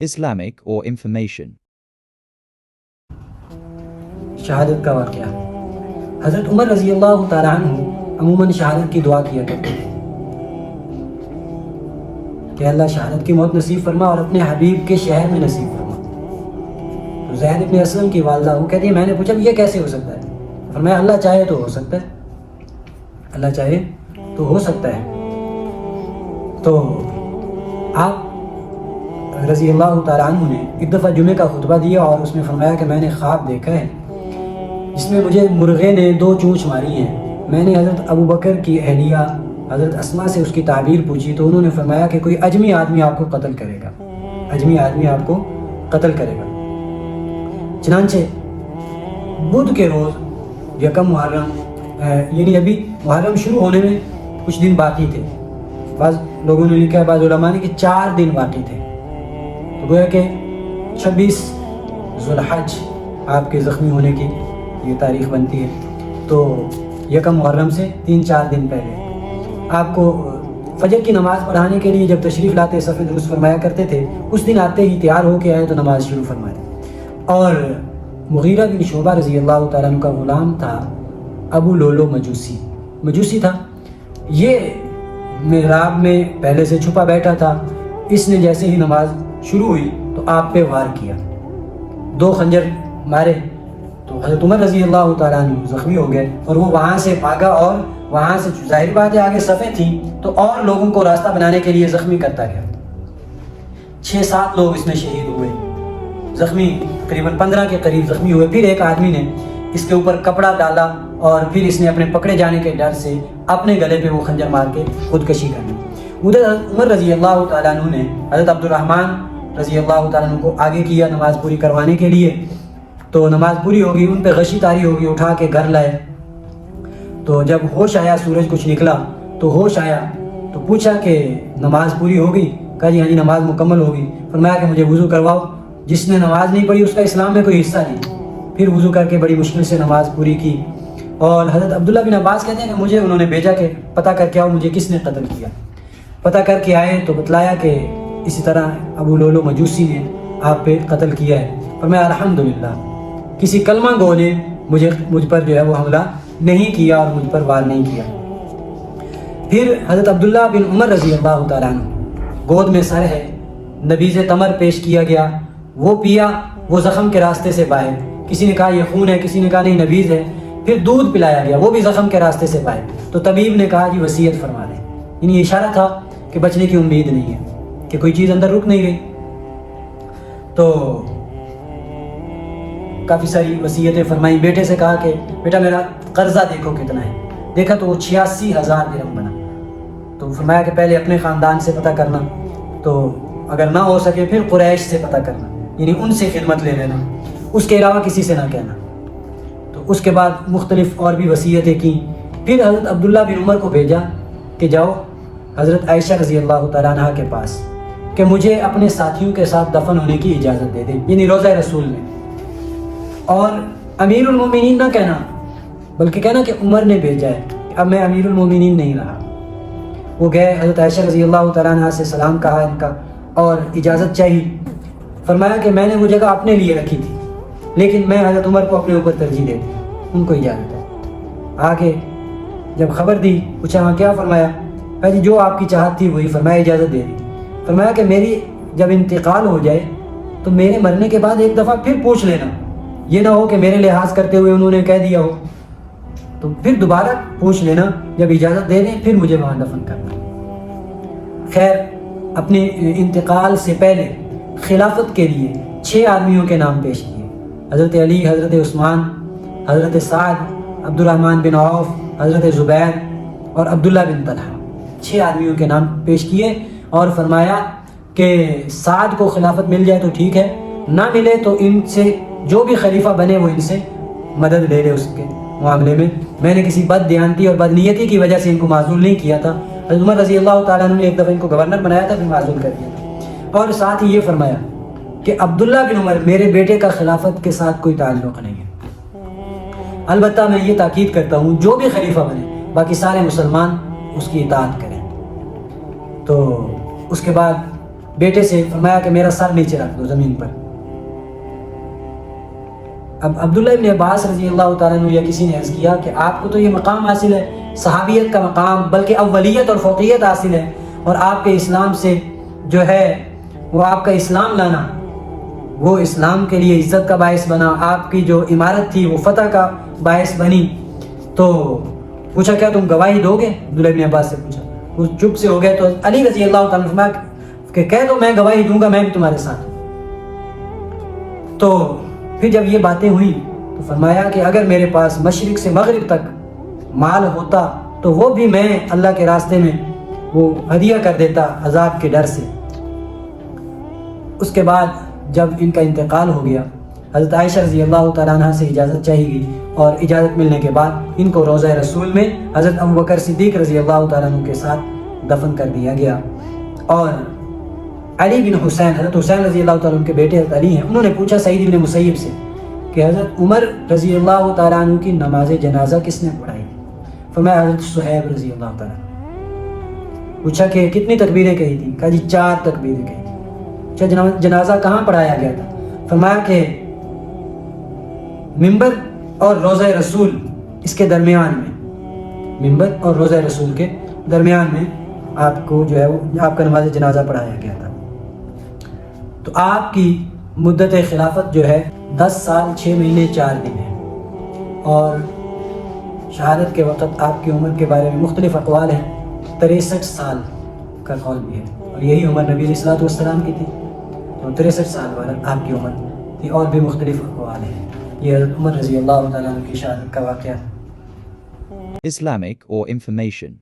Islamic or information. شہادت کا واقعہ۔ حضرت عمر رضی اللہ تعالیٰ عنہ عموماً شہادت کی دعا کیا کرتے تھے کہ اللہ شہادت کی موت نصیب فرما اور اپنے حبیب کے شہر میں نصیب فرما۔ تو زید بن اسلم کی والدہ وہ کہتی ہے میں نے پوچھا یہ کیسے ہو سکتا ہے؟ فرمایا اللہ چاہے تو ہو سکتا ہے، اللہ چاہے تو ہو سکتا ہے۔ تو آپ رضی اللہ تعالیٰ عنہ نے ایک دفعہ جمعہ کا خطبہ دیا اور اس میں فرمایا کہ میں نے خواب دیکھا ہے جس میں مجھے مرغے نے 2 چونچ ماری ہیں۔ میں نے حضرت ابو بکر کی اہلیہ حضرت اسماء سے اس کی تعبیر پوچھی تو انہوں نے فرمایا کہ کوئی اجمی آدمی آپ کو قتل کرے گا، اجمی آدمی آپ کو قتل کرے گا۔ چنانچہ بدھ کے روز یکم محرم، یعنی ابھی محرم شروع ہونے میں کچھ دن باقی تھے، بعض لوگوں نے لکھا ہے، بعض علماء نے کہ 4 دن باقی تھے، تو گویا کہ 26 ذوالحج آپ کے زخمی ہونے کی یہ تاریخ بنتی ہے۔ تو یکم محرم سے 3-4 دن پہلے آپ کو فجر کی نماز پڑھانے کے لیے جب تشریف لاتے صف درست فرمایا کرتے تھے، اس دن آتے ہی تیار ہو کے آئے تو نماز شروع فرمائے۔ اور مغیرہ بن شعبہ رضی اللہ تعالیٰ عنہ کا غلام تھا ابو لولو، مجوسی تھا، یہ محراب میں پہلے سے چھپا بیٹھا تھا۔ اس نے جیسے ہی نماز شروع ہوئی تو آپ پہ وار کیا، 2 خنجر مارے، تو حضرت عمر رضی اللہ تعالیٰ عنہ زخمی ہو گئے اور وہ وہاں سے بھاگا، اور وہاں سے ظاہر بات ہے آگے صفیں تھیں تو اور لوگوں کو راستہ بنانے کے لیے زخمی کرتا گیا۔ 6-7 لوگ اس میں شہید ہوئے، زخمی تقریباً 15 کے قریب زخمی ہوئے۔ پھر ایک آدمی نے اس کے اوپر کپڑا ڈالا اور پھر اس نے اپنے پکڑے جانے کے ڈر سے اپنے گلے پہ وہ خنجر مار کے خودکشی کر لی۔ ادھر عمر رضی اللہ تعالیٰ عنہ نے حضرت عبد الرحمن رضی اللہ تعالیٰ عنہ کو آگے کیا نماز پوری کروانے کے لیے، تو نماز پوری ہوگی، ان پہ غشی طاری ہوگی، اٹھا کے گھر لائے۔ تو جب ہوش آیا، سورج کچھ نکلا تو ہوش آیا تو پوچھا کہ نماز پوری ہوگی؟ کہا جی ہاں جی نماز مکمل ہوگی۔ فرمایا کہ مجھے وضو کرواؤ، جس نے نماز نہیں پڑھی اس کا اسلام میں کوئی حصہ نہیں۔ پھر وضو کر کے بڑی مشکل سے نماز پوری کی۔ اور حضرت عبداللہ بن عباس کہتے ہیں کہ مجھے انہوں نے بھیجا کہ پتہ کر کے آؤ مجھے کس نے قتل کیا۔ پتہ کر کے آئے تو بتلایا کہ اسی طرح ابو لولو مجوسی نے آپ پہ قتل کیا ہے۔ فرمایا الحمدللہ کسی کلمہ گو نے مجھ پر جو ہے وہ حملہ نہیں کیا اور مجھ پر وار نہیں کیا۔ پھر حضرت عبداللہ بن عمر رضی اللہ تعالیٰ عنہ گود میں سر ہے، نبیذ تمر پیش کیا گیا، وہ پیا، وہ زخم کے راستے سے باہر، کسی نے کہا یہ خون ہے، کسی نے کہا نہیں نبیذ ہے۔ پھر دودھ پلایا گیا، وہ بھی زخم کے راستے سے باہر، تو طبیب نے کہا جی وصیت فرما دیں، یعنی یہ اشارہ تھا کہ بچنے کی امید نہیں ہے، کہ کوئی چیز اندر رک نہیں گئی۔ تو کافی ساری وصیتیں فرمائیں۔ بیٹے سے کہا کہ بیٹا میرا قرضہ دیکھو کتنا ہے، دیکھا تو وہ 86,000 درہم بنا۔ تو فرمایا کہ پہلے اپنے خاندان سے پتہ کرنا، تو اگر نہ ہو سکے پھر قریش سے پتہ کرنا، یعنی ان سے خدمت لے لینا، اس کے علاوہ کسی سے نہ کہنا۔ تو اس کے بعد مختلف اور بھی وصیتیں کی۔ پھر حضرت عبداللہ بن عمر کو بھیجا کہ جاؤ حضرت عائشہ رضی اللہ تعالیٰ عنہ کے پاس کہ مجھے اپنے ساتھیوں کے ساتھ دفن ہونے کی اجازت دے دیں، یعنی روضہ رسول میں، اور امیر المومنین نہ کہنا بلکہ کہنا کہ عمر نے بھیجا ہے، اب میں امیر المومنین نہیں رہا۔ وہ گئے، حضرت عائشہ رضی اللہ تعالیٰ عنہ سے سلام کہا ان کا اور اجازت چاہی۔ فرمایا کہ میں نے وہ جگہ اپنے لیے رکھی تھی لیکن میں حضرت عمر کو اپنے اوپر ترجیح دیتی، ان کو اجازت ہے۔ آگے جب خبر دی، پوچھا ہاں کیا؟ فرمایا جی جو آپ کی چاہت تھی وہی۔ فرمایا اجازت دے دی۔ فرمایا کہ میری جب انتقال ہو جائے تو میرے مرنے کے بعد ایک دفعہ پھر پوچھ لینا، یہ نہ ہو کہ میرے لحاظ کرتے ہوئے انہوں نے کہہ دیا ہو، تو پھر دوبارہ پوچھ لینا، جب اجازت دے دیں پھر مجھے وہاں دفن کرنا۔ خیر اپنے انتقال سے پہلے خلافت کے لیے 6 آدمیوں کے نام پیش کیے، حضرت علی، حضرت عثمان، حضرت سعد، عبد الرحمن بن عوف، حضرت زبیر اور عبداللہ بن طلحہ، 6 آدمیوں کے نام پیش کیے اور فرمایا کہ سعد کو خلافت مل جائے تو ٹھیک ہے، نہ ملے تو ان سے جو بھی خلیفہ بنے وہ ان سے مدد لے لے اس کے معاملے میں۔ میں نے کسی بد دیانتی اور بد نیتی کی وجہ سے ان کو معزول نہیں کیا تھا۔ حضرت عمر رضی اللہ تعالیٰ عنہ نے ایک دفعہ ان کو گورنر بنایا تھا، پھر معزول کر دیا تھا، اور ساتھ ہی یہ فرمایا کہ عبداللہ بن عمر میرے بیٹے کا خلافت کے ساتھ کوئی تعلق نہیں ہے، البتہ میں یہ تاکید کرتا ہوں جو بھی خلیفہ بنے باقی سارے مسلمان اس کی اطاعت کریں۔ تو اس کے بعد بیٹے سے فرمایا کہ میرا سر نیچے رکھ دو زمین پر. اب عبداللہ ابن عباس رضی اللہ تعالیٰ عنہ یا کسی نے عرض کیا کہ آپ کو تو یہ مقام حاصل ہے، صحابیت کا مقام، بلکہ اولیت اور فوقیت حاصل ہے، اور آپ کے اسلام سے جو ہے وہ آپ کا اسلام لانا وہ اسلام کے لیے عزت کا باعث بنا، آپ کی جو عمارت تھی وہ فتح کا باعث بنی. تو پوچھا کیا تم گواہی دو گے؟ عبداللہ ابن عباس سے پوچھا. وہ چپ سے ہو گئے تو علی رضی اللہ تعالیٰ عنہ فرمایا کہ کہہ دو میں گواہی دوں گا، میں بھی تمہارے ساتھ. تو پھر جب یہ باتیں ہوئیں تو فرمایا کہ اگر میرے پاس مشرق سے مغرب تک مال ہوتا تو وہ بھی میں اللہ کے راستے میں وہ ہدیہ کر دیتا عذاب کے ڈر سے. اس کے بعد جب ان کا انتقال ہو گیا، حضرت عائشہ رضی اللہ تعالیٰ عنہ سے اجازت چاہی گئی، اور اجازت ملنے کے بعد ان کو روضہ رسول میں حضرت ابوبکر صدیق رضی اللہ تعالیٰ عنہ کے ساتھ دفن کر دیا گیا. اور علی بن حسین، حضرت حسین رضی اللہ تعالیٰ عنہ کے بیٹے حضرت علی ہیں، انہوں نے پوچھا سعید بن مسیب سے کہ حضرت عمر رضی اللہ تعالیٰ عنہ کی نماز جنازہ کس نے پڑھائی؟ فرمایا حضرت صہیب رضی اللہ تعالیٰ عنہ. پوچھا کہ کتنی تکبیریں کہی تھیں؟ کہا جی 4 تکبیریں کہی تھیں. اچھا جنازہ کہاں پڑھایا گیا تھا؟ فرمایا کہ ممبر اور روضہ رسول اس کے درمیان میں، ممبر اور روضہ رسول کے درمیان میں آپ کو جو ہے آپ کا نماز جنازہ پڑھایا گیا تھا. تو آپ کی مدت خلافت جو ہے 10 سال 6 مہینے 4 دن ہے، اور شہادت کے وقت آپ کی عمر کے بارے میں مختلف اقوال ہیں. 63 سال کا قول بھی ہے، اور یہی عمر نبی علیہ الصلوۃ والسلام کی تھی. تو 63 سال بعد آپ کی عمر تھی، اور بھی مختلف اقوال ہیں. یہ حضرت عمر رضی اللہ تعالیٰ عنہ کی شہادت کا واقعہ. Islamic or information.